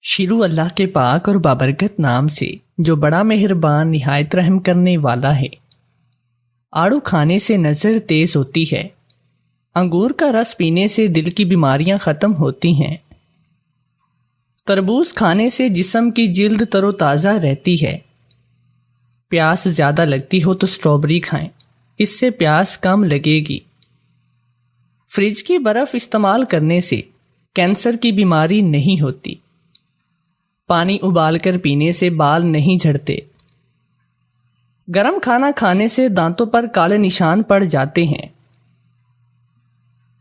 شروع اللہ کے پاک اور بابرکت نام سے جو بڑا مہربان نہایت رحم کرنے والا ہے۔ آڑو کھانے سے نظر تیز ہوتی ہے، انگور کا رس پینے سے دل کی بیماریاں ختم ہوتی ہیں، تربوز کھانے سے جسم کی جلد تر و تازہ رہتی ہے، پیاس زیادہ لگتی ہو تو اسٹرابری کھائیں، اس سے پیاس کم لگے گی۔ فریج کی برف استعمال کرنے سے کینسر کی بیماری نہیں ہوتی، پانی ابال کر پینے سے بال نہیں جھڑتے، گرم کھانا کھانے سے دانتوں پر کالے نشان پڑ جاتے ہیں،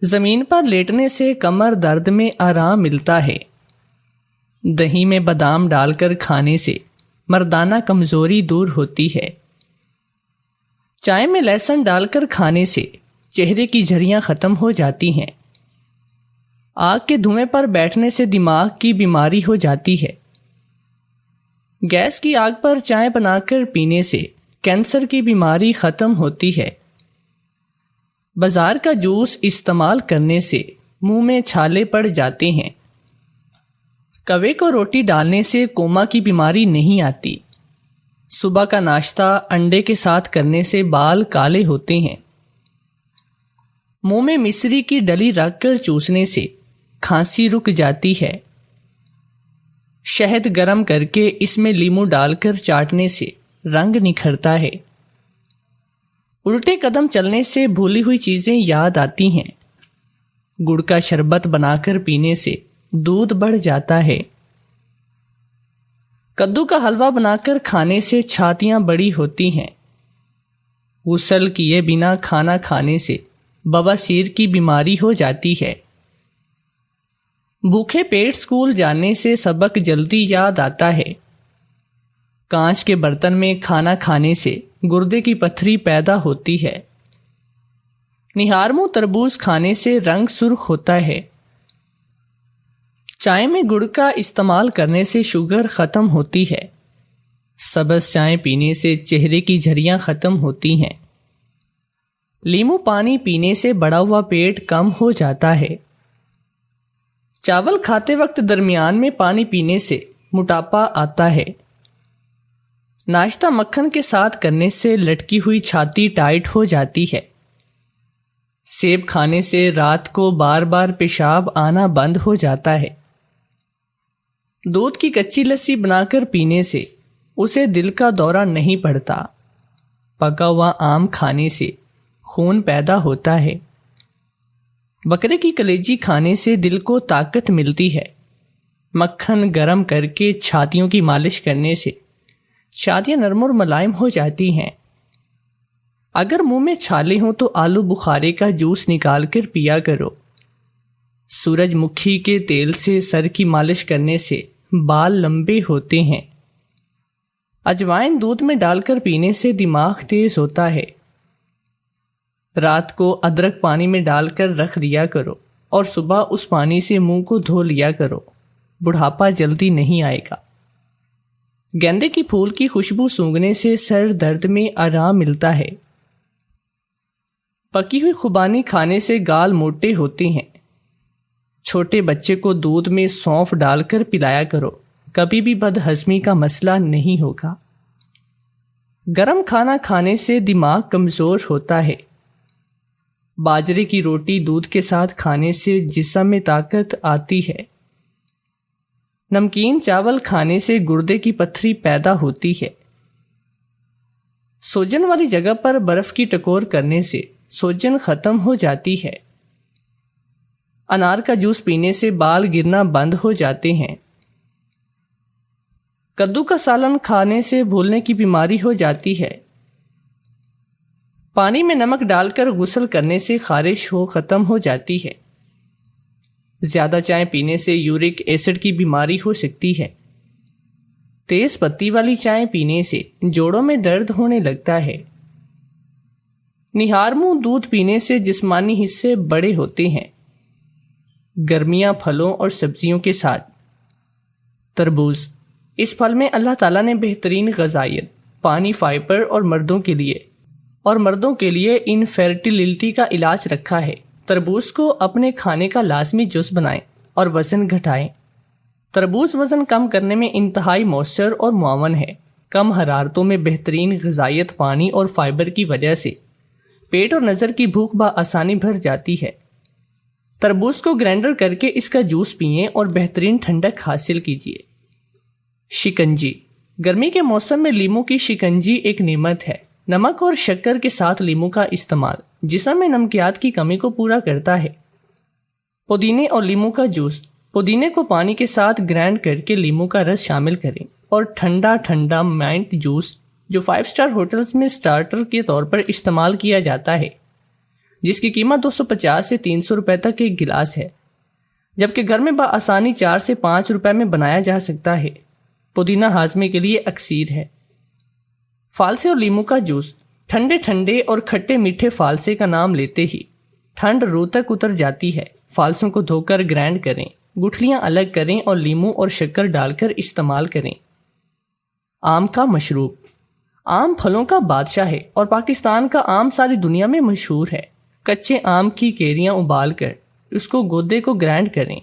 زمین پر لیٹنے سے کمر درد میں آرام ملتا ہے، دہی میں بادام ڈال کر کھانے سے مردانہ کمزوری دور ہوتی ہے، چائے میں لہسن ڈال کر کھانے سے چہرے کی جھریاں ختم ہو جاتی ہیں، آگ کے دھوئیں پر بیٹھنے سے دماغ کی بیماری ہو جاتی ہے، گیس کی آگ پر چائے بنا کر پینے سے کینسر کی بیماری ختم ہوتی ہے، بازار کا جوس استعمال کرنے سے منہ میں چھالے پڑ جاتے ہیں، کوے کو روٹی ڈالنے سے کوما کی بیماری نہیں آتی، صبح کا ناشتہ انڈے کے ساتھ کرنے سے بال کالے ہوتے ہیں، منہ میں مصری کی ڈلی رکھ کر چوسنے سے کھانسی رک جاتی ہے، شہد گرم کر کے اس میں لیمو ڈال کر چاٹنے سے رنگ نکھرتا ہے، الٹے قدم چلنے سے بھولی ہوئی چیزیں یاد آتی ہیں، گڑ کا شربت بنا کر پینے سے دودھ بڑھ جاتا ہے، کدو کا حلوہ بنا کر کھانے سے چھاتیاں بڑی ہوتی ہیں، غسل کیے بنا کھانا کھانے سے بواسیر کی بیماری ہو جاتی ہے، بھوکے پیٹ اسکول جانے سے سبق جلدی یاد آتا ہے، کانچ کے برتن میں کھانا کھانے سے گردے کی پتھری پیدا ہوتی ہے، نہارمو تربوز کھانے سے رنگ سرخ ہوتا ہے، چائے میں گڑ کا استعمال کرنے سے شوگر ختم ہوتی ہے، سبز چائے پینے سے چہرے کی جھریاں ختم ہوتی ہیں، لیمو پانی پینے سے بڑا ہوا پیٹ کم ہو جاتا ہے، چاول کھاتے وقت درمیان میں پانی پینے سے موٹاپا آتا ہے، ناشتہ مکھن کے ساتھ کرنے سے لٹکی ہوئی چھاتی ٹائٹ ہو جاتی ہے، سیب کھانے سے رات کو بار بار پیشاب آنا بند ہو جاتا ہے، دودھ کی کچی لسی بنا کر پینے سے اسے دل کا دورہ نہیں پڑتا، پکا ہوا آم کھانے سے خون پیدا ہوتا ہے، بکرے کی کلیجی کھانے سے دل کو طاقت ملتی ہے، مکھن گرم کر کے چھاتیوں کی مالش کرنے سے چھاتیاں نرم اور ملائم ہو جاتی ہیں، اگر منہ میں چھالے ہوں تو آلو بخارے کا جوس نکال کر پیا کرو، سورج مکھی کے تیل سے سر کی مالش کرنے سے بال لمبے ہوتے ہیں، اجوائن دودھ میں ڈال کر پینے سے دماغ تیز ہوتا ہے، رات کو ادرک پانی میں ڈال کر رکھ دیا کرو اور صبح اس پانی سے منہ کو دھو لیا کرو، بڑھاپا جلدی نہیں آئے گا، گیندے کی پھول کی خوشبو سونگھنے سے سر درد میں آرام ملتا ہے، پکی ہوئی خوبانی کھانے سے گال موٹے ہوتے ہیں، چھوٹے بچے کو دودھ میں سونف ڈال کر پلایا کرو، کبھی بھی بد ہضمی کا مسئلہ نہیں ہوگا، گرم کھانا کھانے سے دماغ کمزور ہوتا ہے، باجرے کی روٹی دودھ کے ساتھ کھانے سے جسم میں طاقت آتی ہے، نمکین چاول کھانے سے گردے کی پتھری پیدا ہوتی ہے، سوجن والی جگہ پر برف کی ٹکور کرنے سے سوجن ختم ہو جاتی ہے، انار کا جوس پینے سے بال گرنا بند ہو جاتے ہیں، کدو کا سالن کھانے سے بھولنے کی بیماری ہو جاتی ہے، پانی میں نمک ڈال کر غسل کرنے سے خارش ختم ہو جاتی ہے، زیادہ چائے پینے سے یورک ایسڈ کی بیماری ہو سکتی ہے، تیز پتی والی چائے پینے سے جوڑوں میں درد ہونے لگتا ہے، نہارمو دودھ پینے سے جسمانی حصے بڑے ہوتے ہیں، گرمیاں پھلوں اور سبزیوں کے ساتھ تربوز، اس پھل میں اللہ تعالیٰ نے بہترین غذائیت، پانی، فائبر اور مردوں کے لیے انفرٹیلٹی کا علاج رکھا ہے، تربوز کو اپنے کھانے کا لازمی جز بنائیں اور وزن گھٹائیں۔ تربوز وزن کم کرنے میں انتہائی مؤثر اور معاون ہے۔ کم حرارتوں میں بہترین غذائیت پانی اور فائبر کی وجہ سے پیٹ اور نظر کی بھوک بآسانی بھر جاتی ہے۔ تربوز کو گرائنڈر کر کے اس کا جوس پئیں اور بہترین ٹھنڈک حاصل کیجیے۔ شکنجی، گرمی کے موسم میں لیمو کی شکنجی ایک نعمت ہے۔ نمک اور شکر کے ساتھ لیمو کا استعمال جسم میں نمکیات کی کمی کو پورا کرتا ہے۔ پودینے اور لیمو کا جوس، پودینے کو پانی کے ساتھ گرائنڈ کر کے لیمو کا رس شامل کریں اور ٹھنڈا مائنٹ جوس جو 5 اسٹار ہوٹلز میں سٹارٹر کے طور پر استعمال کیا جاتا ہے، جس کی قیمت 250 سے 300 روپے تک ایک گلاس ہے، جبکہ گھر میں بآسانی 4 سے 5 روپے میں بنایا جا سکتا ہے۔ پودینہ ہاضمے کے لیے اکسیر ہے۔ فالسے اور لیمو کا جوس، ٹھنڈے اور کھٹے میٹھے فالسے کا نام لیتے ہی ٹھنڈ روح تک اتر جاتی ہے۔ فالسوں کو دھو کر گرائنڈ کریں، گٹھلیاں الگ کریں اور لیمو اور شکر ڈال کر استعمال کریں۔ آم کا مشروب، آم پھلوں کا بادشاہ ہے اور پاکستان کا آم ساری دنیا میں مشہور ہے۔ کچے آم کی کیریاں ابال کر اس کو گودے کو گرائنڈ کریں،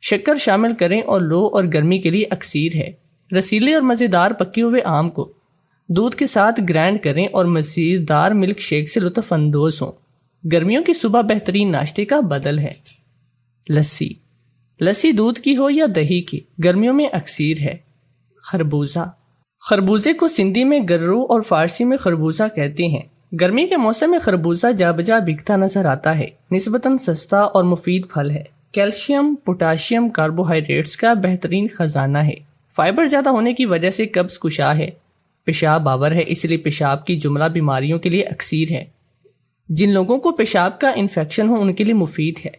شکر شامل کریں اور لو اور گرمی کے لیے اکسیر ہے۔ رسیلے اور مزیدار پکے ہوئے آم کو دودھ کے ساتھ گرائنڈ کریں اور مزیدار ملک شیک سے لطف اندوز ہوں۔ گرمیوں کی صبح بہترین ناشتے کا بدل ہے۔ لسی، لسی دودھ کی ہو یا دہی کی، گرمیوں میں اکسیر ہے۔ خربوزہ، خربوزے کو سندھی میں گرو اور فارسی میں خربوزہ کہتے ہیں۔ گرمی کے موسم میں خربوزہ جا بجا بکتا نظر آتا ہے۔ نسبتاً سستا اور مفید پھل ہے۔ کیلشیم، پوٹاشیم، کاربوہائیڈریٹس کا بہترین خزانہ ہے۔ فائبر زیادہ ہونے کی وجہ سے قبض کشا ہے۔ پیشاب آور ہے، اس لیے پیشاب کی جملہ بیماریوں کے لیے اکسیر ہے۔ جن لوگوں کو پیشاب کا انفیکشن ہو ان کے لیے مفید ہے۔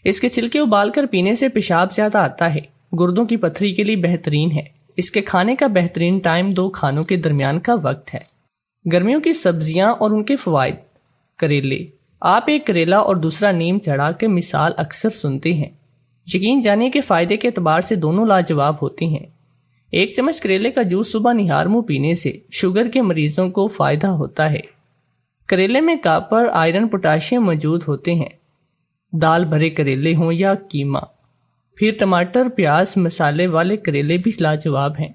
اس کے چھلکے ابال کر پینے سے پیشاب زیادہ آتا ہے۔ گردوں کی پتھری کے لیے بہترین ہے۔ اس کے کھانے کا بہترین ٹائم 2 کھانوں کے درمیان کا وقت ہے۔ گرمیوں کی سبزیاں اور ان کے فوائد۔ کریلے، آپ ایک کریلا اور دوسرا نیم چڑھا کے مثال اکثر سنتے ہیں۔ یقین جانے کے فائدے کے اعتبار سے دونوں لاجواب ہوتے ہیں۔ 1 چمچ کریلے کا جوس صبح نہار منہ پینے سے شوگر کے مریضوں کو فائدہ ہوتا ہے۔ کریلے میں کاپر، آئرن، پوٹاشیم موجود ہوتے ہیں۔ دال بھرے کریلے ہوں یا کیما، پھر ٹماٹر، پیاز، مسالے والے کریلے بھی لاجواب ہیں۔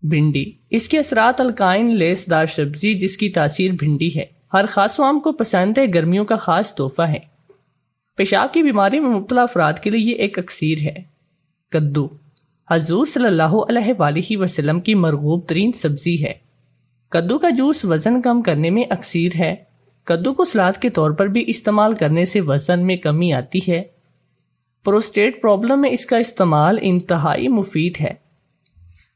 بھنڈی، اس کے اثرات الکائن لیس دار سبزی جس کی تاثیر بھنڈی ہے، ہر خاص و عام کو پسند ہے، گرمیوں کا خاص تحفہ ہے۔ پیشاب کی بیماری میں مبتلا افراد کے لیے یہ ایک اکسیر ہے۔ کدو، حضور صلی اللہ علیہ وآلہ وسلم کی مرغوب ترین سبزی ہے۔ کدو کا جوس وزن کم کرنے میں اکسیر ہے۔ کدو کو سلاد کے طور پر بھی استعمال کرنے سے وزن میں کمی آتی ہے۔ پروسٹیٹ پرابلم میں اس کا استعمال انتہائی مفید ہے۔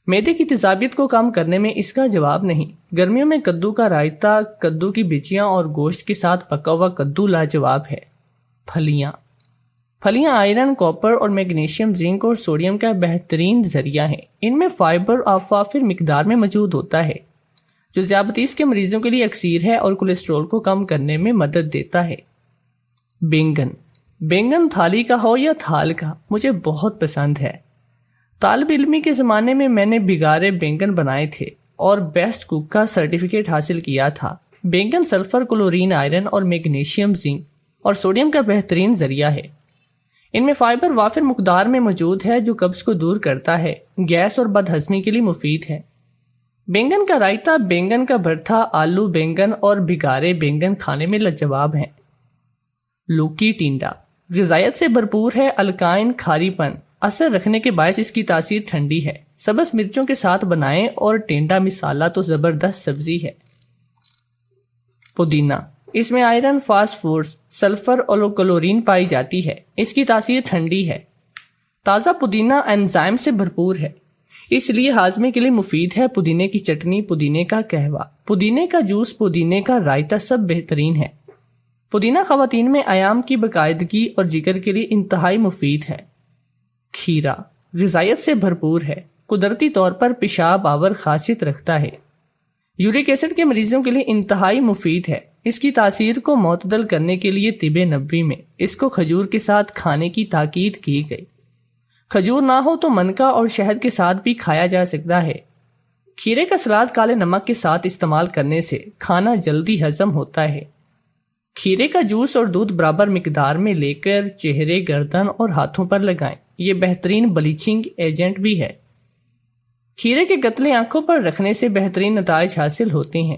معدے کی تیزابیت کو کم کرنے میں اس کا جواب نہیں۔ گرمیوں میں کدو کا رائتہ، کدو کی بچیاں اور گوشت کے ساتھ پکا ہوا کدو لاجواب ہے۔ پھلیاں، پھلیاں آئرن، کاپر اور میگنیشیم، زنک اور سوڈیم کا بہترین ذریعہ ہیں۔ ان میں فائبر وافر مقدار میں موجود ہوتا ہے جو ذیابیطس کے مریضوں کے لیے اکسیر ہے اور کولیسٹرول کو کم کرنے میں مدد دیتا ہے۔ بینگن، بینگن تھالی کا ہو یا تھال کا، مجھے بہت پسند ہے۔ طالب علمی کے زمانے میں نے بگارے بینگن بنائے تھے اور بیسٹ کوک کا سرٹیفکیٹ حاصل کیا تھا۔ بینگن سلفر، کلورین، آئرن اور میگنیشیم، زنک اور سوڈیم کا بہترین ذریعہ ہے۔ ان میں فائبر وافر مقدار میں موجود ہے جو قبض کو دور کرتا ہے، گیس اور بد ہضمی کے لیے مفید ہے۔ بینگن کا رائتہ، بینگن کا بھرتا، آلو بینگن اور بھگارے بینگن کھانے میں لاجواب ہیں۔ لوکی ٹینڈا، غذائیت سے بھرپور ہے، الکائن، کھاری پن اثر رکھنے کے باعث اس کی تاثیر ٹھنڈی ہے۔ سبز مرچوں کے ساتھ بنائیں اور ٹینڈا مسالہ تو زبردست سبزی ہے۔ پودینہ، اس میں آئرن، فاسفورس، سلفر اور کلورین پائی جاتی ہے۔ اس کی تاثیر ٹھنڈی ہے۔ تازہ پودینہ انزائم سے بھرپور ہے، اس لیے ہاضمے کے لیے مفید ہے۔ پودینے کی چٹنی، پودینے کا قہوہ، پودینے کا جوس، پودینے کا رائتہ سب بہترین ہے۔ پودینہ خواتین میں ایام کی باقاعدگی اور جگر کے لیے انتہائی مفید ہے۔ کھیرا، غذائیت سے بھرپور ہے، قدرتی طور پر پیشاب آور خاصیت رکھتا ہے۔ یورک ایسڈ کے مریضوں کے لیے انتہائی مفید ہے۔ اس کی تاثیر کو معتدل کرنے کے لیے طب نبوی میں اس کو کھجور کے ساتھ کھانے کی تاکید کی گئی۔ کھجور نہ ہو تو منکا اور شہد کے ساتھ بھی کھایا جا سکتا ہے۔ کھیرے کا سلاد کالے نمک کے ساتھ استعمال کرنے سے کھانا جلدی ہضم ہوتا ہے۔ کھیرے کا جوس اور دودھ برابر مقدار میں لے کر چہرے، گردن اور ہاتھوں پر لگائیں۔ یہ بہترین بلیچنگ ایجنٹ بھی ہے۔ کھیرے کے قطلے آنکھوں پر رکھنے سے بہترین نتائج حاصل ہوتے ہیں۔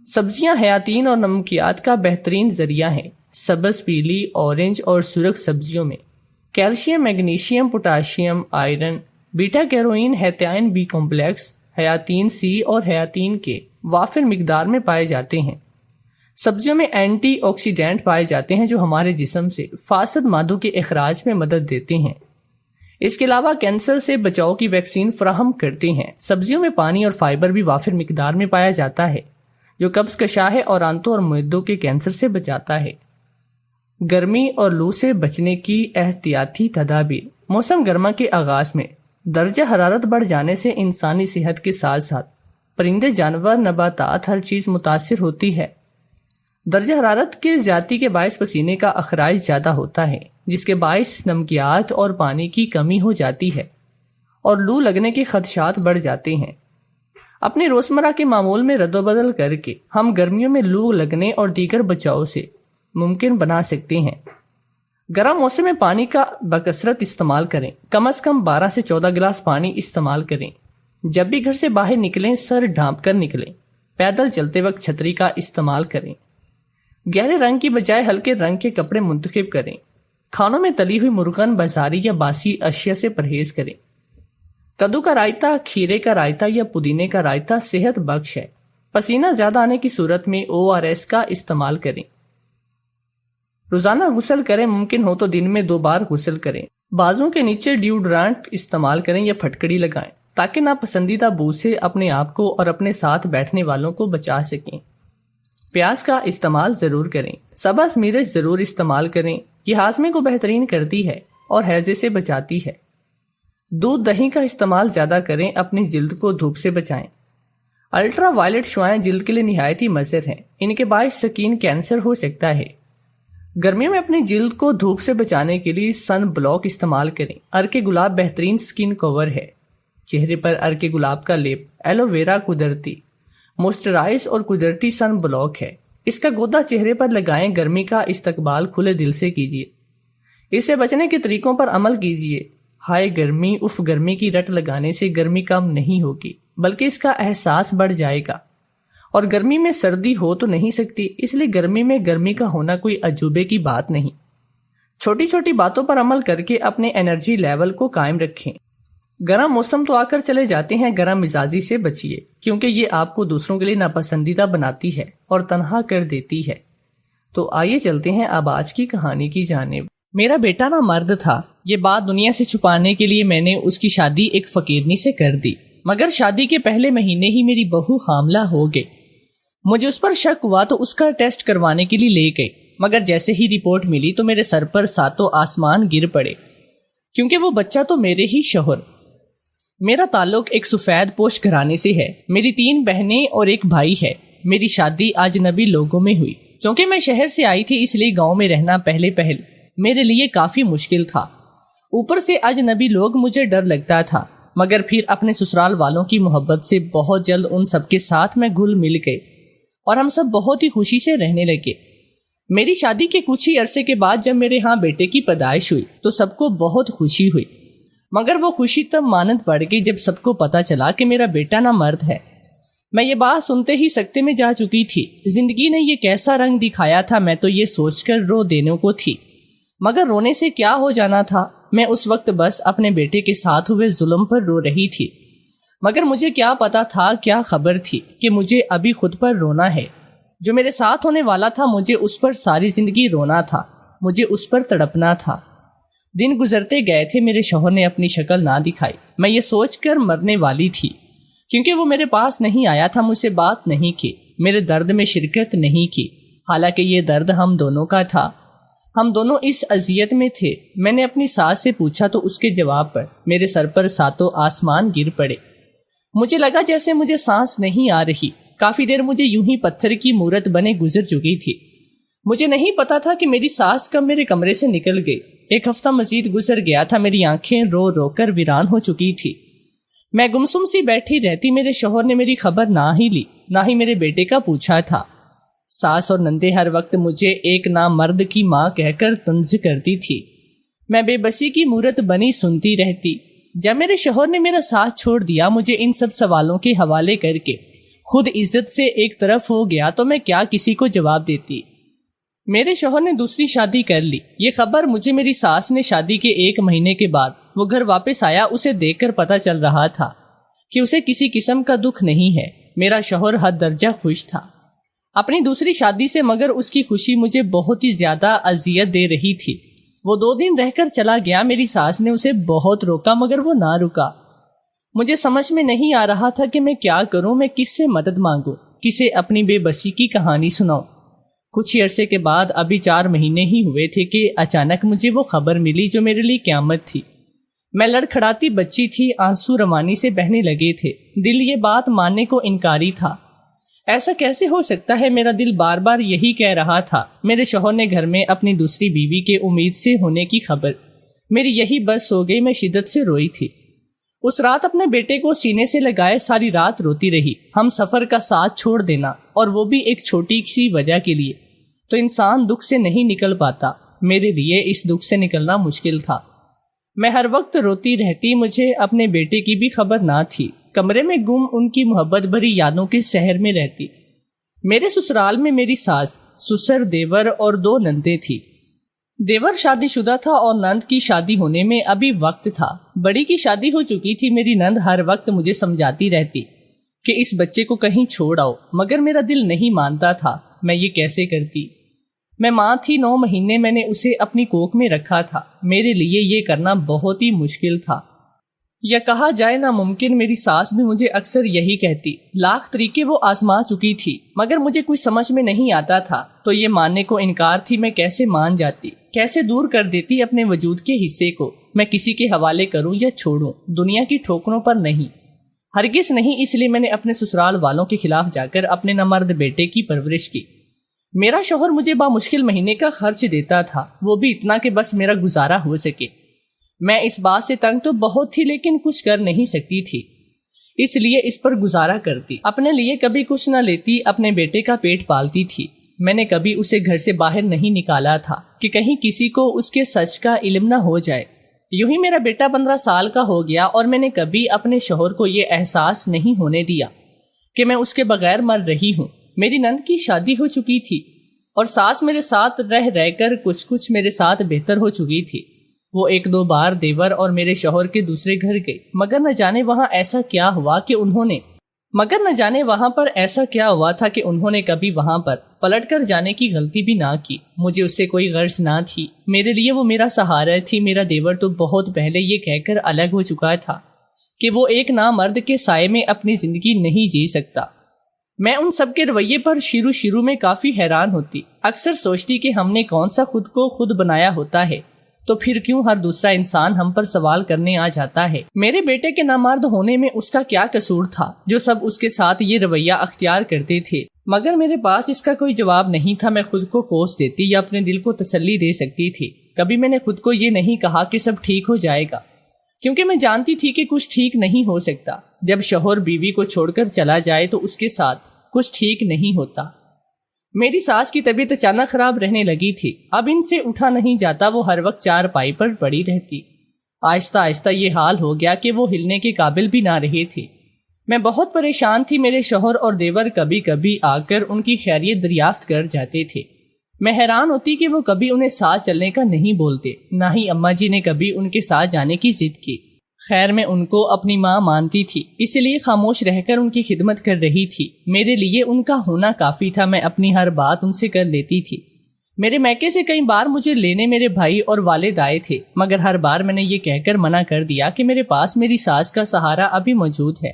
سبزیاں حیاتین اور نمکیات کا بہترین ذریعہ ہیں۔ سبز، پیلی، اورنج اور سرخ سبزیوں میں calcium, magnesium, potassium, iron, beta carotene, ہیتائن بی کمپلیکس، حیاتین سی اور حیاتین کے وافر مقدار میں پائے جاتے ہیں۔ سبزیوں میں اینٹی آکسیڈینٹ پائے جاتے ہیں جو ہمارے جسم سے فاسد مادوں کے اخراج میں مدد دیتے ہیں۔ اس کے علاوہ کینسر سے بچاؤ کی ویکسین فراہم کرتے ہیں۔ سبزیوں میں پانی اور فائبر بھی وافر مقدار میں پایا جاتا ہے جو قبض کشا ہے اور آنتوں اور معدوں کے کینسر سے بچاتا ہے۔ گرمی اور لو سے بچنے کی احتیاطی تدابیر۔ موسم گرما کے آغاز میں درجہ حرارت بڑھ جانے سے انسانی صحت کے ساتھ ساتھ پرندے، جانور، نباتات ہر چیز متاثر ہوتی ہے۔ درجہ حرارت کے زیادتی کے باعث پسینے کا اخراج زیادہ ہوتا ہے جس کے باعث نمکیات اور پانی کی کمی ہو جاتی ہے اور لو لگنے کے خدشات بڑھ جاتے ہیں۔ اپنے روزمرہ کے معمول میں رد و بدل کر کے ہم گرمیوں میں لو لگنے اور دیگر بچاؤ سے ممکن بنا سکتے ہیں۔ گرم موسم میں پانی کا بکثرت استعمال کریں۔ کم از کم 12 سے 14 گلاس پانی استعمال کریں۔ جب بھی گھر سے باہر نکلیں سر ڈھانپ کر نکلیں۔ پیدل چلتے وقت چھتری کا استعمال کریں۔ گہرے رنگ کی بجائے ہلکے رنگ کے کپڑے منتخب کریں۔ کھانوں میں تلی ہوئی مرغن، بازاری یا باسی اشیاء سے پرہیز کریں۔ کدو کا رائتا، کھیرے کا رائتا یا پودینے کا رائتا صحت بخش ہے۔ پسینہ زیادہ آنے کی صورت میں ORS کا استعمال کریں۔ روزانہ غسل کریں، ممکن ہو تو دن میں 2 بار غسل کریں۔ بازوں کے نیچے ڈیوڈرنٹ استعمال کریں یا پھٹکڑی لگائیں تاکہ ناپسندیدہ بو سے اپنے آپ کو اور اپنے ساتھ بیٹھنے والوں کو بچا سکیں۔ پیاز کا استعمال ضرور کریں۔ سبز مرچ ضرور استعمال کریں، یہ ہاضمے کو بہترین کرتی ہے اور ہیضے سے بچاتی ہے۔ دودھ، دہی کا استعمال زیادہ کریں، اپنی جلد کو دھوپ سے بچائیں۔ الٹرا وائلٹ شعاعیں جلد کے لیے نہایت ہی مضر ہیں، ان کے باعث سکین کینسر ہو سکتا ہے۔ گرمیوں میں اپنی جلد کو دھوپ سے بچانے کے لیے سن بلاک استعمال کریں۔ ارکے گلاب بہترین سکین کور ہے۔ چہرے پر ارکے گلاب کا لیپ، ایلو ویرا قدرتی موئسچرائز اور قدرتی سن بلاک ہے۔ اس کا گودا چہرے پر لگائیں۔ گرمی کا استقبال کھلے دل سے کیجیے۔ اس سے بچنے کے طریقوں پر عمل کیجیے۔ ہائے گرمی، اف گرمی کی رٹ لگانے سے گرمی کم نہیں ہوگی بلکہ اس کا احساس بڑھ جائے گا، اور گرمی میں سردی ہو تو نہیں سکتی، اس لیے گرمی میں گرمی کا ہونا کوئی عجوبے کی بات نہیں۔ چھوٹی چھوٹی باتوں پر عمل کر کے اپنے انرجی لیول کو قائم رکھیں۔ گرم موسم تو آ کر چلے جاتے ہیں، گرم مزاجی سے بچیے کیونکہ یہ آپ کو دوسروں کے لیے ناپسندیدہ بناتی ہے اور تنہا کر دیتی ہے۔ تو آئیے چلتے ہیں اب آج کی کہانی کی جانب۔ میرا بیٹا نا مرد تھا، یہ بات دنیا سے چھپانے کے لیے میں نے اس کی شادی ایک فقیرنی سے کر دی، مگر شادی کے پہلے مہینے ہی میری بہو حاملہ ہو گئی۔ مجھے اس پر شک ہوا تو اس کا ٹیسٹ کروانے کے لیے لے گئی، مگر جیسے ہی رپورٹ ملی تو میرے سر پر ساتوں آسمان گر پڑے، کیونکہ وہ بچہ تو میرے ہی شوہر۔ میرا تعلق ایک سفید پوش گھرانے سے ہے، میری 3 بہنیں اور ایک بھائی ہے۔ میری شادی اجنبی لوگوں میں ہوئی، چونکہ میں شہر سے آئی تھی اس لیے گاؤں میں رہنا پہلے میرے لیے کافی مشکل تھا۔ اوپر سے اجنبی لوگ مجھے ڈر لگتا تھا، مگر پھر اپنے سسرال والوں کی محبت سے بہت جلد ان سب کے ساتھ میں گھل مل گئے اور ہم سب بہت ہی خوشی سے رہنے لگے۔ میری شادی کے کچھ ہی عرصے کے بعد جب میرے ہاں بیٹے کی پیدائش ہوئی تو سب کو بہت خوشی ہوئی، مگر وہ خوشی تب مانند بڑھ گئی جب سب کو پتا چلا کہ میرا بیٹا نا مرد ہے۔ میں یہ بات سنتے ہی سکتے میں جا چکی تھی۔ زندگی نے یہ کیسا رنگ دکھایا تھا، میں تو یہ سوچ کر رو دینے کو تھی، مگر رونے سے کیا ہو جانا تھا۔ میں اس وقت بس اپنے بیٹے کے ساتھ ہوئے ظلم پر رو رہی تھی، مگر مجھے کیا پتا تھا، کیا خبر تھی کہ مجھے ابھی خود پر رونا ہے۔ جو میرے ساتھ ہونے والا تھا مجھے اس پر ساری زندگی رونا تھا، مجھے اس پر تڑپنا تھا۔ دن گزرتے گئے تھے، میرے شوہر نے اپنی شکل نہ دکھائی۔ میں یہ سوچ کر مرنے والی تھی، کیونکہ وہ میرے پاس نہیں آیا تھا، مجھ سے بات نہیں کی، میرے درد میں شرکت نہیں کی، حالانکہ یہ درد ہم دونوں کا تھا۔ ہم دونوں اس اذیت میں تھے۔ میں نے اپنی ساس سے پوچھا تو اس کے جواب پر میرے سر پر ساتوں آسمان گر پڑے۔ مجھے لگا جیسے مجھے سانس نہیں آ رہی۔ کافی دیر مجھے یوں ہی پتھر کی مورت بنے گزر چکی تھی۔ مجھے نہیں پتا تھا کہ میری ساس کب میرے کمرے سے نکل گئی۔ 1 ہفتہ مزید گزر گیا تھا، میری آنکھیں رو رو کر ویران ہو چکی تھی۔ میں گمسم سی بیٹھی رہتی، میرے شوہر نے میری خبر نہ ہی لی، نہ ہی میرے بیٹے کا پوچھا تھا۔ ساس اور نندے ہر وقت مجھے ایک نامرد کی ماں کہہ کر طنز کرتی تھی۔ میں بے بسی کی مورت بنی سنتی رہتی۔ جب میرے شوہر نے میرا ساتھ چھوڑ دیا، مجھے ان سب سوالوں کے حوالے کر کے خود عزت سے ایک طرف ہو گیا، تو میں کیا کسی کو جواب دیتی؟ میرے شوہر نے دوسری شادی کر لی۔ یہ خبر مجھے میری ساس نے شادی کے 1 مہینے کے بعد وہ گھر واپس آیا، اسے دیکھ کر پتہ چل رہا تھا کہ اسے کسی قسم کا دکھ نہیں ہے۔ میرا شوہر حد درجہ خوش تھا اپنی دوسری شادی سے، مگر اس کی خوشی مجھے بہت ہی زیادہ اذیت دے رہی تھی۔ وہ 2 دن رہ کر چلا گیا۔ میری ساس نے اسے بہت روکا، مگر وہ نہ رکا۔ مجھے سمجھ میں نہیں آ رہا تھا کہ میں کیا کروں، میں کس سے مدد مانگوں، کسے اپنی بے بسی کی کہانی سناؤں۔ کچھ عرصے کے بعد، ابھی 4 مہینے ہی ہوئے تھے کہ اچانک مجھے وہ خبر ملی جو میرے لیے قیامت تھی۔ میں لڑکھڑاتی بچی تھی، آنسو روانی سے بہنے لگے تھے۔ دل یہ بات ماننے کو انکاری تھا۔ ایسا کیسے ہو سکتا ہے؟ میرا دل بار بار یہی کہہ رہا تھا۔ میرے شوہر نے گھر میں اپنی دوسری بیوی کے امید سے ہونے کی خبر میری یہی بس ہو گئی۔ میں شدت سے روئی تھی۔ اس رات اپنے بیٹے کو سینے سے لگائے ساری رات روتی رہی۔ ہم سفر کا ساتھ چھوڑ دینا، اور وہ بھی ایک چھوٹی سی وجہ کے لیے، تو انسان دکھ سے نہیں نکل پاتا۔ میرے لیے اس دکھ سے نکلنا مشکل تھا۔ میں ہر وقت روتی رہتی۔ مجھے اپنے بیٹے کی بھی خبر نہ تھی۔ کمرے میں گم ان کی محبت بھری یادوں کے شہر میں رہتی۔ میرے سسرال میں میری ساس، سسر، دیور اور 2 نندیں تھی۔ دیور شادی شدہ تھا اور نند کی شادی ہونے میں ابھی وقت تھا۔ بڑی کی شادی ہو چکی تھی۔ میری نند ہر وقت مجھے سمجھاتی رہتی کہ اس بچے کو کہیں چھوڑ آؤ، مگر میرا دل نہیں مانتا تھا۔ میں یہ کیسے کرتی؟ میں ماں تھی، 9 مہینے میں نے اسے اپنی کوکھ میں رکھا تھا۔ میرے لیے یہ کرنا بہت ہی مشکل تھا، یا کہا جائے ناممکن۔ میری ساس بھی مجھے اکثر یہی کہتی۔ لاکھ طریقے وہ آزما چکی تھی، مگر مجھے کچھ سمجھ میں نہیں آتا تھا۔ تو یہ ماننے کو انکار تھی۔ میں کیسے مان جاتی، کیسے دور کر دیتی اپنے وجود کے حصے کو؟ میں کسی کے حوالے کروں یا چھوڑوں؟ دنیا کی ٹھوکروں پر نہیں، ہرگز نہیں۔ اس لیے میں نے اپنے سسرال والوں کے خلاف جا کر اپنے نامرد بیٹے کی پرورش کی۔ میرا شوہر مجھے بامشکل مہینے کا خرچ دیتا تھا، وہ بھی اتنا کہ بس میرا گزارا ہو سکے۔ میں اس بات سے تنگ تو بہت تھی، لیکن کچھ کر نہیں سکتی تھی، اس لیے اس پر گزارا کرتی۔ اپنے لیے کبھی کچھ نہ لیتی، اپنے بیٹے کا پیٹ پالتی تھی۔ میں نے کبھی اسے گھر سے باہر نہیں نکالا تھا کہ کہیں کسی کو اس کے سچ کا علم نہ ہو جائے۔ یوں ہی میرا بیٹا 15 سال کا ہو گیا، اور میں نے کبھی اپنے شوہر کو یہ احساس نہیں ہونے دیا کہ میں اس کے بغیر مر رہی ہوں۔ میری نند کی شادی ہو چکی تھی، اور ساس میرے ساتھ رہ کر کچھ میرے ساتھ بہتر ہو چکی تھی۔ وہ 1-2 بار دیور اور میرے شوہر کے دوسرے گھر گئی، مگر نہ جانے وہاں پر ایسا کیا ہوا تھا کہ انہوں نے کبھی وہاں پر پلٹ کر جانے کی غلطی بھی نہ کی۔ مجھے اس سے کوئی غرض نہ تھی۔ میرے لیے وہ میرا سہارا تھی۔ میرا دیور تو بہت پہلے یہ کہہ کر الگ ہو چکا تھا کہ وہ ایک نامرد کے سائے میں اپنی زندگی نہیں جی سکتا۔ میں ان سب کے رویے پر شروع میں کافی حیران ہوتی۔ اکثر سوچتی کہ ہم نے کون سا خود کو خود بنایا ہوتا ہے، تو پھر کیوں ہر دوسرا انسان ہم پر سوال کرنے آ جاتا ہے؟ میرے بیٹے کے نامرد ہونے میں اس کا کیا قصور تھا جو سب اس کے ساتھ یہ رویہ اختیار کرتے تھے؟ مگر میرے پاس اس کا کوئی جواب نہیں تھا۔ میں خود کو کوس دیتی یا اپنے دل کو تسلی دے سکتی تھی۔ کبھی میں نے خود کو یہ نہیں کہا کہ سب ٹھیک ہو جائے گا، کیونکہ میں جانتی تھی کہ کچھ ٹھیک نہیں ہو سکتا۔ جب شوہر بیوی کو چھوڑ کر چلا جائے تو اس کے ساتھ کچھ ٹھیک نہیں ہوتا۔ میری ساس کی طبیعت اچانک خراب رہنے لگی تھی۔ اب ان سے اٹھا نہیں جاتا، وہ ہر وقت چارپائی پر پڑی رہتی۔ آہستہ آہستہ یہ حال ہو گیا کہ وہ ہلنے کے قابل بھی نہ رہی تھی۔ میں بہت پریشان تھی۔ میرے شوہر اور دیور کبھی کبھی آ کر ان کی خیریت دریافت کر جاتے تھے۔ میں حیران ہوتی کہ وہ کبھی انہیں ساتھ چلنے کا نہیں بولتے، نہ ہی اماں جی نے کبھی ان کے ساتھ جانے کی ضد کی۔ خیر، میں ان کو اپنی ماں مانتی تھی، اس لیے خاموش رہ کر ان کی خدمت کر رہی تھی۔ میرے لیے ان کا ہونا کافی تھا۔ میں اپنی ہر بات ان سے کر لیتی تھی۔ میرے میکے سے کئی بار مجھے لینے میرے بھائی اور والد آئے تھے، مگر ہر بار میں نے یہ کہہ کر منع کر دیا کہ میرے پاس میری ساس کا سہارا ابھی موجود ہے۔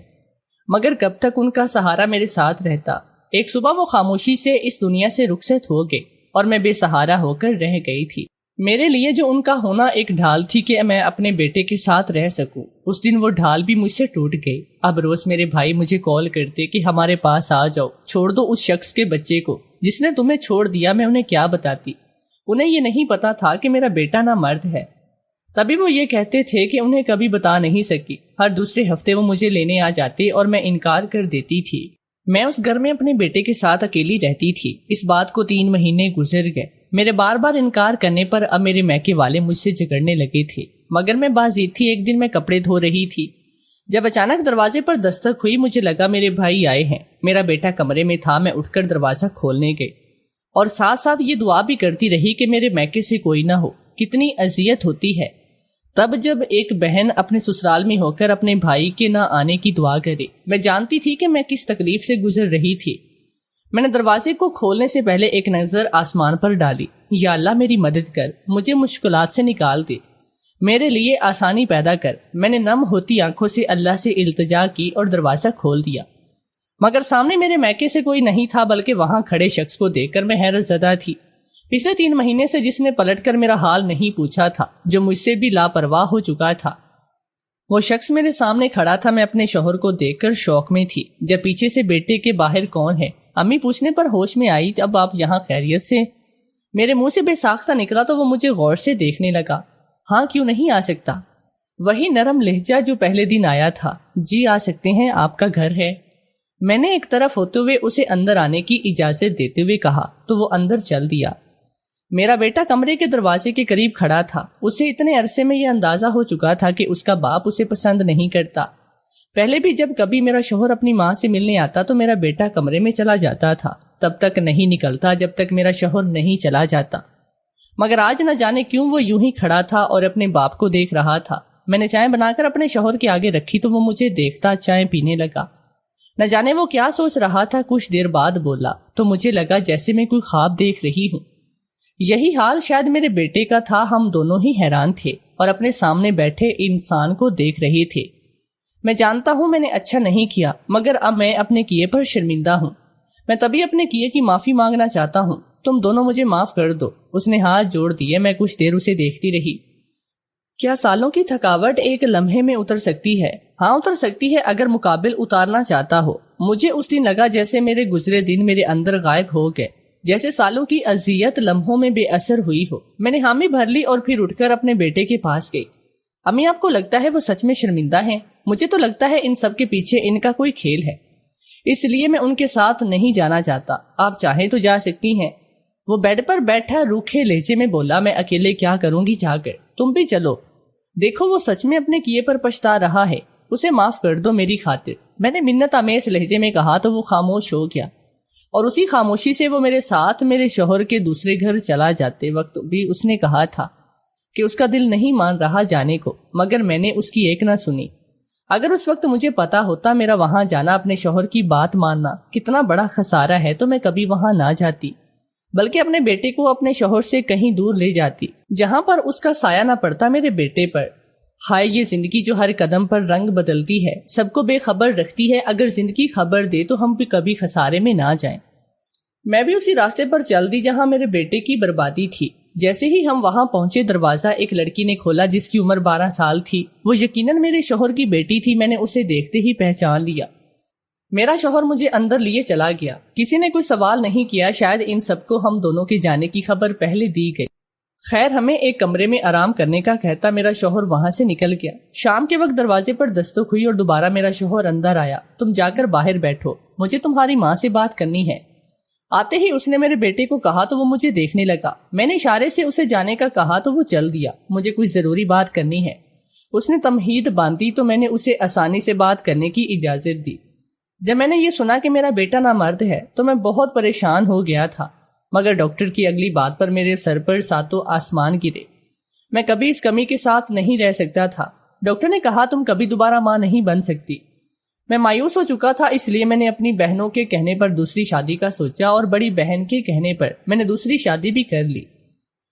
مگر کب تک ان کا سہارا میرے ساتھ رہتا؟ ایک صبح وہ خاموشی سے اس دنیا سے رخصت ہو گئے، اور میں بے سہارا ہو کر رہ گئی تھی۔ میرے لیے جو ان کا ہونا ایک ڈھال تھی کہ میں اپنے بیٹے کے ساتھ رہ سکوں، اس دن وہ ڈھال بھی مجھ سے ٹوٹ گئی۔ اب روز میرے بھائی مجھے کال کرتے کہ ہمارے پاس آ جاؤ، چھوڑ دو اس شخص کے بچے کو جس نے تمہیں چھوڑ دیا۔ میں انہیں کیا بتاتی؟ انہیں یہ نہیں پتا تھا کہ میرا بیٹا نامرد ہے۔ تبھی وہ یہ کہتے تھے کہ انہیں کبھی بتا نہیں سکی۔ ہر دوسرے ہفتے وہ مجھے لینے آ جاتے اور میں انکار کر دیتی تھی۔ میں اس گھر میں اپنے بیٹے کے ساتھ اکیلی رہتی تھی۔ اس بات کو 3 مہینے گزر گئے۔ میرے بار بار انکار کرنے پر اب میرے میکے والے مجھ سے جھگڑنے لگے تھے، مگر میں باضد تھی۔ ایک دن میں کپڑے دھو رہی تھی جب اچانک دروازے پر دستک ہوئی۔ مجھے لگا میرے بھائی آئے ہیں۔ میرا بیٹا کمرے میں تھا۔ میں اٹھ کر دروازہ کھولنے گئی اور ساتھ ساتھ یہ دعا بھی کرتی رہی کہ میرے میکے سے کوئی نہ ہو۔ کتنی اذیت ہوتی ہے تب جب ایک بہن اپنے سسرال میں ہو کر اپنے بھائی کے نہ آنے کی دعا کرے۔ میں جانتی تھی کہ میں کس تکلیف سے گزر رہی تھی۔ میں نے دروازے کو کھولنے سے پہلے ایک نظر آسمان پر ڈالی۔ یا اللہ میری مدد کر، مجھے مشکلات سے نکال دے، میرے لیے آسانی پیدا کر۔ میں نے نم ہوتی آنکھوں سے اللہ سے التجا کی اور دروازہ کھول دیا، مگر سامنے میرے میکے سے کوئی نہیں تھا، بلکہ وہاں کھڑے شخص کو دیکھ کر میں حیرت زدہ تھی۔ پچھلے 3 مہینے سے جس نے پلٹ کر میرا حال نہیں پوچھا تھا، جو مجھ سے بھی لاپرواہ ہو چکا تھا، وہ شخص میرے سامنے کھڑا تھا۔ میں اپنے شوہر کو دیکھ کر شوق میں تھی۔ جب پیچھے سے بیٹے کے باہر کون ہے امی پوچھنے پر ہوش میں آئی، اب آپ یہاں خیریت سے؟ میرے منہ سے بے ساختہ نکلا تو وہ مجھے غور سے دیکھنے لگا۔ ہاں کیوں نہیں آ سکتا؟ وہی نرم لہجہ جو پہلے دن آیا تھا۔ جی آ سکتے ہیں، آپ کا گھر ہے۔ میں نے ایک طرف ہوتے ہوئے اسے اندر آنے کی اجازت دیتے ہوئے کہا تو وہ اندر چل دیا۔ میرا بیٹا کمرے کے دروازے کے قریب کھڑا تھا۔ اسے اتنے عرصے میں یہ اندازہ ہو چکا تھا کہ اس کا باپ اسے پسند نہیں کرتا۔ پہلے بھی جب کبھی میرا شوہر اپنی ماں سے ملنے آتا تو میرا بیٹا کمرے میں چلا جاتا تھا، تب تک نہیں نکلتا جب تک میرا شوہر نہیں چلا جاتا۔ مگر آج نہ جانے کیوں وہ یوں ہی کھڑا تھا اور اپنے باپ کو دیکھ رہا تھا۔ میں نے چائے بنا کر اپنے شوہر کے آگے رکھی تو وہ مجھے دیکھتا چائے پینے لگا۔ نہ جانے وہ کیا سوچ رہا تھا۔ کچھ دیر بعد بولا تو مجھے لگا جیسے میں کوئی خواب دیکھ رہی ہوں۔ یہی حال شاید میرے بیٹے کا تھا۔ ہم دونوں ہی حیران تھے اور اپنے سامنے بیٹھے انسان کو دیکھ رہے تھے۔ میں جانتا ہوں میں نے اچھا نہیں کیا، مگر اب میں اپنے کیے پر شرمندہ ہوں۔ میں تبھی اپنے کیے کی معافی مانگنا چاہتا ہوں۔ تم دونوں مجھے معاف کر دو۔ اس نے ہاتھ جوڑ دیے۔ میں کچھ دیر اسے دیکھتی رہی۔ کیا سالوں کی تھکاوٹ ایک لمحے میں اتر سکتی ہے؟ ہاں اتر سکتی ہے اگر مقابل اتارنا چاہتا ہو۔ مجھے اس دن لگا جیسے میرے گزرے دن میرے اندر غائب ہو گئے، جیسے سالوں کی اذیت لمحوں میں بے اثر ہوئی ہو۔ میں نے حامی بھر لی اور پھر اٹھ کر اپنے بیٹے کے پاس گئی۔ امی آپ کو لگتا ہے وہ سچ میں شرمندہ ہیں؟ مجھے تو لگتا ہے ان سب کے پیچھے ان کا کوئی کھیل ہے، اس لیے میں ان کے ساتھ نہیں جانا چاہتا۔ آپ چاہیں تو جا سکتی ہیں۔ وہ بیڈ پر بیٹھا روکھے لہجے میں بولا، میں اکیلے کیا کروں گی جا کر، تم بھی چلو۔ دیکھو وہ سچ میں اپنے کیے پر پچھتا رہا ہے، اسے معاف کر دو میری خاطر، میں نے منت آمیز لہجے میں کہا تو وہ خاموش ہو گیا، اور اسی خاموشی سے وہ میرے ساتھ میرے شوہر کے دوسرے گھر چلا جاتے وقت بھی اس نے کہا تھا کہ اس کا دل نہیں مان رہا جانے کو، مگر میں نے اس کی ایک نہ سنی۔ اگر اس وقت مجھے پتا ہوتا میرا وہاں جانا اپنے شوہر کی بات ماننا کتنا بڑا خسارہ ہے تو میں کبھی وہاں نہ جاتی، بلکہ اپنے بیٹے کو اپنے شوہر سے کہیں دور لے جاتی جہاں پر اس کا سایہ نہ پڑتا میرے بیٹے پر۔ ہائے یہ زندگی جو ہر قدم پر رنگ بدلتی ہے، سب کو بے خبر رکھتی ہے، اگر زندگی خبر دے تو ہم بھی کبھی خسارے میں نہ جائیں۔ میں بھی اسی راستے پر چل دی جہاں میرے بیٹے کی بربادی تھی۔ جیسے ہی ہم وہاں پہنچے دروازہ ایک لڑکی نے کھولا جس کی عمر 12 سال تھی۔ وہ یقیناً میرے شوہر کی بیٹی تھی۔ میں نے اسے دیکھتے ہی پہچان لیا۔ میرا شوہر مجھے اندر لیے چلا گیا۔ کسی نے کوئی سوال نہیں کیا، شاید ان سب کو ہم دونوں کے جانے کی خبر پہلے دی گئی۔ خیر ہمیں ایک کمرے میں آرام کرنے کا کہتا میرا شوہر وہاں سے نکل گیا۔ شام کے وقت دروازے پر دستک ہوئی اور دوبارہ میرا شوہر اندر آیا۔ تم جا کر باہر بیٹھو، مجھے تمہاری ماں سے بات کرنی ہے۔ آتے ہی اس نے میرے بیٹے کو کہا تو وہ مجھے دیکھنے لگا۔ میں نے اشارے سے اسے جانے کا کہا تو وہ چل دیا۔ مجھے کوئی ضروری بات کرنی ہے۔ اس نے تمہید باندھی تو میں نے اسے آسانی سے بات کرنے کی اجازت دی۔ جب میں نے یہ سنا کہ میرا بیٹا نامرد ہے تو میں بہت پریشان ہو گیا تھا، مگر ڈاکٹر کی اگلی بات پر میرے سر پر ساتوں آسمان گرے۔ میں کبھی اس کمی کے ساتھ نہیں رہ سکتا تھا۔ ڈاکٹر نے کہا تم کبھی دوبارہ ماں نہیں بن سکتی۔ میں مایوس ہو چکا تھا، اس لیے میں نے اپنی بہنوں کے کہنے پر دوسری شادی کا سوچا اور بڑی بہن کے کہنے پر میں نے دوسری شادی بھی کر لی۔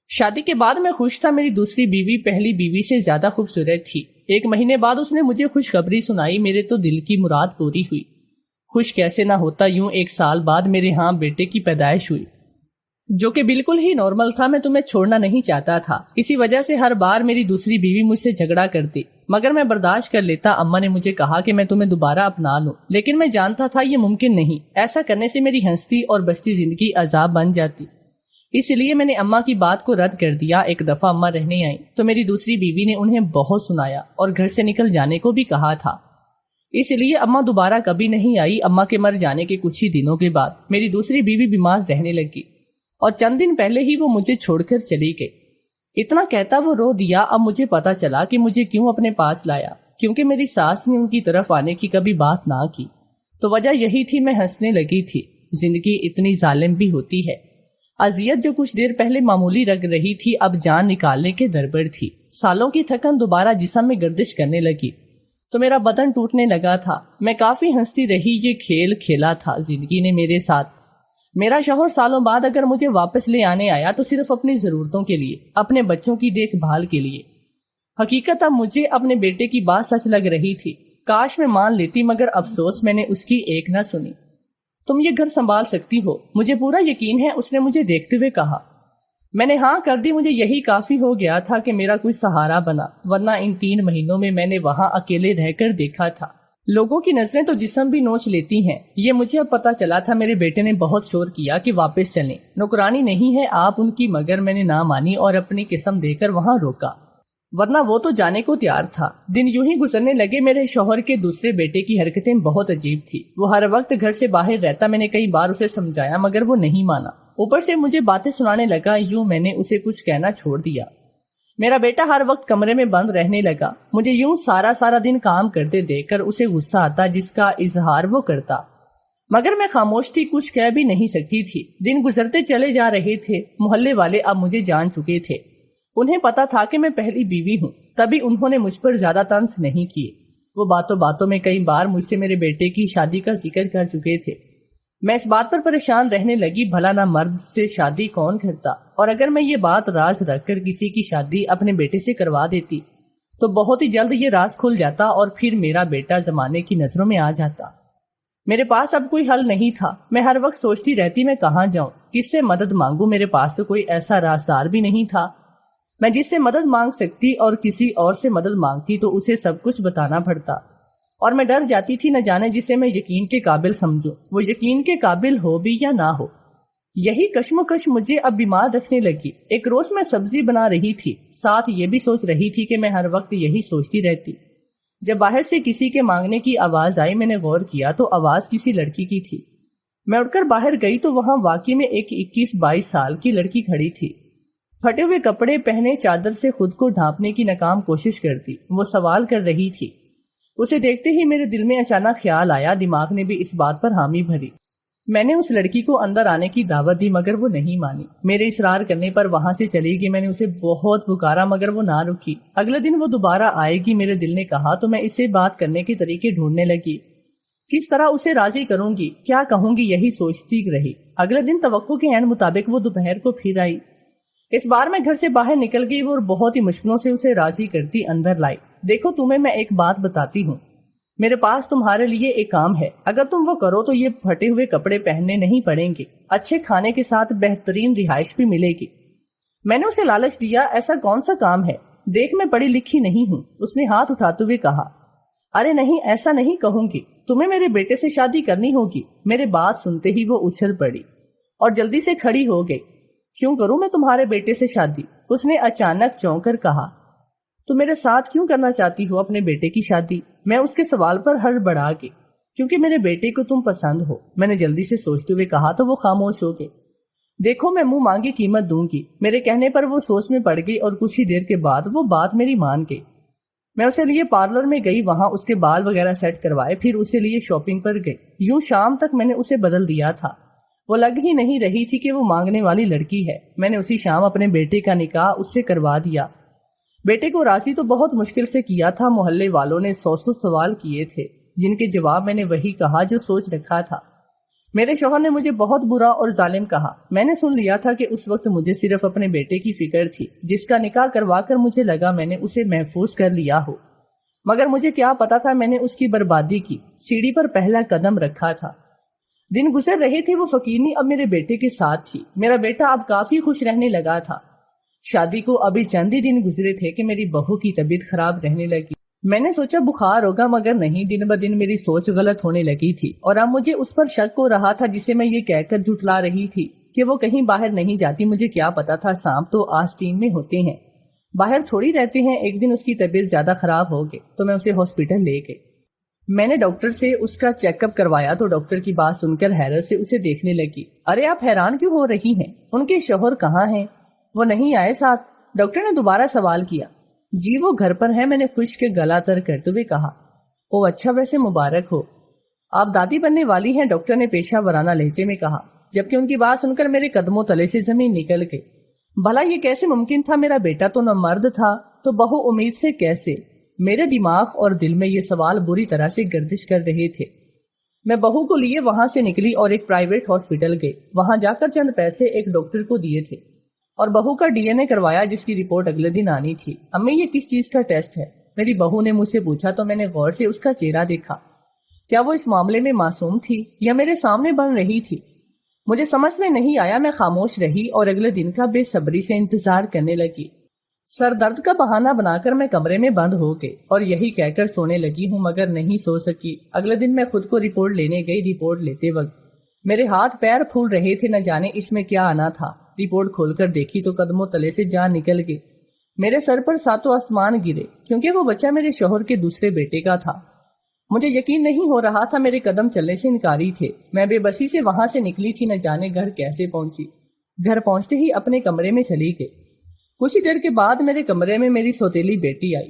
شادی کے بعد میں خوش تھا۔ میری دوسری بیوی پہلی بیوی سے زیادہ خوبصورت تھی۔ 1 مہینے بعد اس نے مجھے خوشخبری سنائی، میرے تو دل کی مراد پوری ہوئی۔ خوش کیسے نہ ہوتا، یوں 1 سال بعد میرے ہاں بیٹے کی پیدائش ہوئی، جو کہ بالکل ہی نارمل تھا۔ میں تمہیں چھوڑنا نہیں چاہتا تھا، اسی وجہ سے ہر بار میری دوسری بیوی مجھ سے جھگڑا کرتی، مگر میں برداشت کر لیتا۔ اماں نے مجھے کہا کہ میں تمہیں دوبارہ اپنا لوں، لیکن میں جانتا تھا یہ ممکن نہیں۔ ایسا کرنے سے میری ہنستی اور بستی زندگی عذاب بن جاتی، اس لیے میں نے اماں کی بات کو رد کر دیا۔ ایک دفعہ اماں رہنے آئیں تو میری دوسری بیوی نے انہیں بہت سنایا اور گھر سے نکل جانے کو بھی کہا تھا، اس لیے اماں دوبارہ کبھی نہیں آئی۔ اماں کے مر جانے کے کچھ ہی دنوں کے بعد میری دوسری بیوی بیمار رہنے لگی اور چند دن پہلے ہی وہ مجھے چھوڑ کر چلی گئی۔ اتنا کہتا وہ رو دیا۔ اب مجھے پتا چلا کہ مجھے کیوں اپنے پاس لایا، کیونکہ میری ساس نے ان کی طرف آنے کی کبھی بات نہ کی۔ تو وجہ یہی تھی، میں ہنسنے لگی تھی۔ زندگی اتنی ظالم بھی ہوتی ہے۔ اذیت جو کچھ دیر پہلے معمولی لگ رہی تھی اب جان نکالنے کے دربر تھی۔ سالوں کی تھکن دوبارہ جسم میں گردش کرنے لگی تو میرا بدن ٹوٹنے لگا تھا۔ میں کافی ہنستی رہی۔ یہ کھیل کھیلا تھا زندگی نے میرے ساتھ۔ میرا شوہر سالوں بعد اگر مجھے واپس لے آنے آیا تو صرف اپنی ضرورتوں کے لیے، اپنے بچوں کی دیکھ بھال کے لیے۔ حقیقت اب مجھے اپنے بیٹے کی بات سچ لگ رہی تھی۔ کاش میں مان لیتی، مگر افسوس میں نے اس کی ایک نہ سنی۔ تم یہ گھر سنبھال سکتی ہو، مجھے پورا یقین ہے، اس نے مجھے دیکھتے ہوئے کہا۔ میں نے ہاں کر دی۔ مجھے یہی کافی ہو گیا تھا کہ میرا کوئی سہارا بنا، ورنہ ان 3 مہینوں میں نے وہاں اکیلے رہ کر دیکھا تھا، لوگوں کی نظریں تو جسم بھی نوچ لیتی ہیں۔ یہ مجھے اب پتا چلا تھا۔ میرے بیٹے نے بہت شور کیا کہ واپس چلیں، نوکرانی نہیں ہے آپ ان کی، مگر میں نے نہ مانی اور اپنی قسم دے کر وہاں روکا، ورنہ وہ تو جانے کو تیار تھا۔ دن یوں ہی گزرنے لگے۔ میرے شوہر کے دوسرے بیٹے کی حرکتیں بہت عجیب تھی۔ وہ ہر وقت گھر سے باہر رہتا۔ میں نے کئی بار اسے سمجھایا مگر وہ نہیں مانا۔ اوپر سے مجھے باتیں سنانے لگا۔ یوں میں نے اسے کچھ کہنا چھوڑ دیا۔ میرا بیٹا ہر وقت کمرے میں بند رہنے لگا۔ مجھے یوں سارا دن کام کرتے دیکھ کر اسے غصہ آتا جس کا اظہار وہ کرتا، مگر میں خاموش تھی، کچھ کہہ بھی نہیں سکتی تھی۔ دن گزرتے چلے جا رہے تھے۔ محلے والے اب مجھے جان چکے تھے۔ انہیں پتا تھا کہ میں پہلی بیوی ہوں، تبھی انہوں نے مجھ پر زیادہ طنز نہیں کیے۔ وہ باتوں میں کئی بار مجھ سے میرے بیٹے کی شادی کا ذکر کر چکے تھے۔ میں اس بات پر پریشان رہنے لگی، بھلا نہ مرد سے شادی کون کرتا، اور اگر میں یہ بات راز رکھ کر کسی کی شادی اپنے بیٹے سے کروا دیتی تو بہت ہی جلد یہ راز کھل جاتا اور پھر میرا بیٹا زمانے کی نظروں میں آ جاتا۔ میرے پاس اب کوئی حل نہیں تھا۔ میں ہر وقت سوچتی رہتی میں کہاں جاؤں، کس سے مدد مانگوں۔ میرے پاس تو کوئی ایسا رازدار بھی نہیں تھا میں جس سے مدد مانگ سکتی، اور کسی اور سے مدد مانگتی تو اسے سب کچھ بتانا پڑتا، اور میں ڈر جاتی تھی نہ جانے جسے میں یقین کے قابل سمجھوں وہ یقین کے قابل ہو بھی یا نہ ہو۔ یہی کشمکش مجھے اب بیمار رکھنے لگی۔ ایک روز میں سبزی بنا رہی تھی، ساتھ یہ بھی سوچ رہی تھی کہ میں ہر وقت یہی سوچتی رہتی۔ جب باہر سے کسی کے مانگنے کی آواز آئی، میں نے غور کیا تو آواز کسی لڑکی کی تھی۔ میں اٹھ کر باہر گئی تو وہاں واقعی میں ایک 21-22 سال کی لڑکی کھڑی تھی، پھٹے ہوئے کپڑے پہنے، چادر سے خود کو ڈھانپنے کی ناکام کوشش کرتی۔ وہ سوال کر رہی تھی۔ اسے دیکھتے ہی میرے دل میں اچانک خیال آیا، دماغ نے بھی اس بات پر حامی بھری۔ میں نے اس لڑکی کو اندر آنے کی دعوت دی مگر وہ نہیں مانی۔ میرے اصرار کرنے پر وہاں سے چلی گئی۔ میں نے اسے بہت پکارا مگر وہ نہ رکی۔ اگلے دن وہ دوبارہ آئے گی، میرے دل نے کہا، تو میں اسے بات کرنے کے طریقے ڈھونڈنے لگی۔ کس طرح اسے راضی کروں گی، کیا کہوں گی، یہی سوچتی رہی۔ اگلے دن توقع کے عین مطابق وہ دوپہر کو پھر آئی۔ اس بار میں گھر سے باہر نکل گئی اور بہت ہی مشکلوں سے اسے راضی کرتی اندر لائی۔ دیکھو تمہیں میں ایک بات بتاتی ہوں، میرے پاس تمہارے لیے ایک کام ہے، اگر تم وہ کرو تو یہ پھٹے ہوئے کپڑے پہننے نہیں پڑیں گے، اچھے کھانے کے ساتھ بہترین رہائش بھی ملے گی۔ میں نے اسے لالچ دیا، ایسا کون سا کام ہے، دیکھ میں پڑھی لکھی نہیں ہوں۔ اس نے ہاتھ اٹھاتے ہوئے کہا، ارے نہیں، ایسا نہیں کہوں گی، تمہیں میرے بیٹے سے شادی کرنی ہوگی۔ میرے بات سنتے ہی وہ اچھل پڑی اور جلدی سے کھڑی ہو گئی۔ کیوں کروں میں تمہارے بیٹے سے شادی؟ اس نے اچانک چونک کر کہا۔ تو میرے ساتھ کیوں کرنا چاہتی ہو اپنے بیٹے کی شادی؟ میں اس کے سوال پر ہڑبڑا گئی۔ کیونکہ میرے بیٹے کو تم پسند ہو، میں نے جلدی سے سوچتے ہوئے کہا تو وہ خاموش ہو گئے۔ دیکھو میں منہ مانگی قیمت دوں گی۔ میرے کہنے پر وہ سوچ میں پڑ گئی اور کچھ ہی دیر کے بعد وہ بات میری مان گئی۔ میں اسے لیے پارلر میں گئی، وہاں اس کے بال وغیرہ سیٹ کروائے، پھر اسے لیے شاپنگ پر گئی۔ یوں شام تک میں نے اسے بدل دیا تھا، وہ لگ ہی نہیں رہی تھی کہ وہ مانگنے والی لڑکی ہے۔ میں نے اسی شام اپنے بیٹے کا نکاح اس سے کروا دیا۔ بیٹے کو راضی تو بہت مشکل سے کیا تھا۔ محلے والوں نے 100 سوال کیے تھے جن کے جواب میں نے وہی کہا جو سوچ رکھا تھا۔ میرے شوہر نے مجھے بہت برا اور ظالم کہا۔ میں نے سن لیا تھا کہ اس وقت مجھے صرف اپنے بیٹے کی فکر تھی، جس کا نکاح کروا کر مجھے لگا میں نے اسے محفوظ کر لیا ہو، مگر مجھے کیا پتا تھا میں نے اس کی بربادی کی سیڑھی پر پہلا قدم رکھا تھا۔ دن گزر رہے تھے، وہ فقیرنی اب میرے بیٹے کے ساتھ تھی۔ میرا بیٹا اب کافی خوش رہنے لگا تھا۔ شادی کو ابھی چند ہی دن گزرے تھے کہ میری بہو کی طبیعت خراب رہنے لگی۔ میں نے سوچا بخار ہوگا، مگر نہیں، دن بدن میری سوچ غلط ہونے لگی تھی اور اب مجھے اس پر شک ہو رہا تھا جسے میں یہ کہہ کر جھٹلا رہی تھی کہ وہ کہیں باہر نہیں جاتی۔ مجھے کیا پتا تھا، سانپ تو آستین میں ہوتے ہیں، باہر تھوڑی رہتے ہیں۔ ایک دن اس کی طبیعت زیادہ خراب ہو گئی تو میں اسے ہاسپٹل لے گئی۔ میں نے ڈاکٹر سے اس کا چیک اپ کروایا تو ڈاکٹر کی بات سن کر حیرت سے اسے دیکھنے لگی۔ ارے آپ حیران کیوں ہو رہی ہیں؟ ان کے شوہر کہاں ہیں؟ وہ نہیں آئے ساتھ؟ ڈاکٹر نے دوبارہ سوال کیا۔ جی وہ گھر پر ہیں، میں نے خشک گلا تر کرتے ہوئے کہا۔ او اچھا، ویسے مبارک ہو، آپ دادی بننے والی ہیں، ڈاکٹر نے پیشہ ورانہ لہجے میں کہا، جبکہ ان کی بات سن کر میرے قدموں تلے سے زمین نکل گئی۔ بھلا یہ کیسے ممکن تھا؟ میرا بیٹا تو نہ مرد تھا تو بہو امید سے کیسے؟ میرے دماغ اور دل میں یہ سوال بری طرح سے گردش کر رہے تھے۔ میں بہو کو لیے وہاں سے نکلی اور ایک پرائیویٹ ہاسپٹل گئی۔ وہاں جا کر چند پیسے ایک ڈاکٹر کو دیے تھے اور بہو کا ڈی این اے کروایا، جس کی رپورٹ اگلے دن آنی تھی۔ امی یہ کس چیز کا ٹیسٹ ہے؟ میری بہو نے مجھ سے پوچھا تو میں نے غور سے اس کا چہرہ دیکھا۔ کیا وہ اس معاملے میں معصوم تھی یا میرے سامنے بن رہی تھی؟ مجھے سمجھ میں نہیں آیا۔ میں خاموش رہی اور اگلے دن کا بے صبری سے انتظار کرنے لگی۔ سر درد کا بہانہ بنا کر میں کمرے میں بند ہو گئی اور یہی کہہ کر سونے لگی ہوں، مگر نہیں سو سکی۔ اگلے دن میں خود کو رپورٹ لینے گئی۔ رپورٹ لیتے وقت میرے ہاتھ پیر پھول رہے تھے، نہ جانے اس میں کیا آنا تھا۔ رپورٹ کھول کر دیکھی تو قدموں تلے سے جان نکل گئی۔ میرے سر پر ساتوں آسمان گرے، کیونکہ وہ بچہ میرے شوہر کے دوسرے بیٹے کا تھا۔ مجھے یقین نہیں ہو رہا تھا، میرے قدم چلنے سے انکاری تھے۔ میں بے بسی سے وہاں سے نکلی تھی، نہ جانے گھر کیسے پہنچی۔ گھر پہنچتے ہی اپنے کمرے میں چلی گئی۔ کچھ ہی دیر کے بعد میرے کمرے میں میری سوتیلی بیٹی آئی۔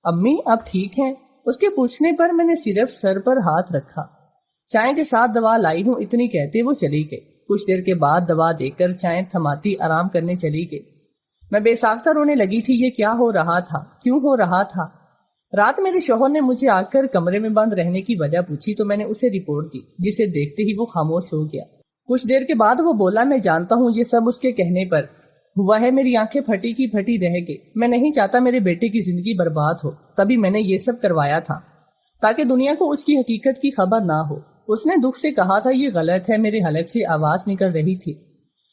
امی آپ ٹھیک ہیں؟ اس کے پوچھنے پر میں نے صرف سر پر ہاتھ رکھا۔ چائے کے ساتھ دوا لائی ہوں، اتنی کہتے وہ چلی گئی۔ کچھ دیر کے بعد دوا دے کر چائے تھماتی آرام کرنے چلی گئی۔ میں بے ساختہ رونے لگی تھی۔ یہ کیا ہو رہا تھا؟ کیوں ہو رہا تھا؟ رات میرے شوہر نے مجھے آ کر کمرے میں بند رہنے کی وجہ پوچھی تو میں نے اسے رپورٹ دی، جسے دیکھتے ہی وہ خاموش ہو گیا۔ کچھ دیر کے بعد وہ بولا، میں جانتا ہوں یہ سب اس کے کہنے پر ہوا ہے۔ میری آنکھیں پھٹی کی پھٹی رہ گئی۔ میں نہیں چاہتا میرے بیٹے کی زندگی برباد ہو، تبھی میں نے یہ سب کروایا تھا تاکہ دنیا کو اس کی حقیقت کی خبر نہ ہو۔ اس نے دکھ سے کہا تھا، یہ غلط ہے۔ میرے حلق سے آواز نکل رہی تھی۔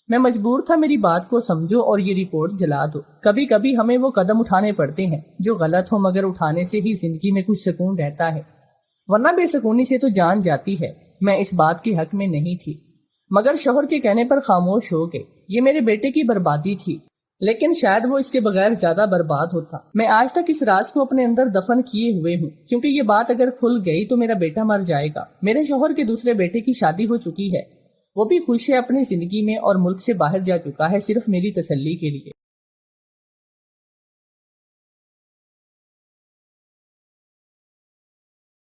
میں مجبور تھا، میری بات کو سمجھو اور یہ رپورٹ جلا دو۔ کبھی کبھی ہمیں وہ قدم اٹھانے پڑتے ہیں جو غلط ہو، مگر اٹھانے سے ہی زندگی میں کچھ سکون رہتا ہے، ورنہ بے سکونی سے تو جان جاتی ہے۔ میں اس بات کے حق میں نہیں تھی، مگر شوہر کے کہنے پر خاموش ہو گئے۔ یہ میرے بیٹے کی بربادی تھی، لیکن شاید وہ اس کے بغیر زیادہ برباد ہوتا۔ میں آج تک اس راز کو اپنے اندر دفن کیے ہوئے ہوں، کیونکہ یہ بات اگر کھل گئی تو میرا بیٹا مر جائے گا۔ میرے شوہر کے دوسرے بیٹے کی شادی ہو چکی ہے، وہ بھی خوش ہے اپنی زندگی میں اور ملک سے باہر جا چکا ہے، صرف میری تسلی کے لیے۔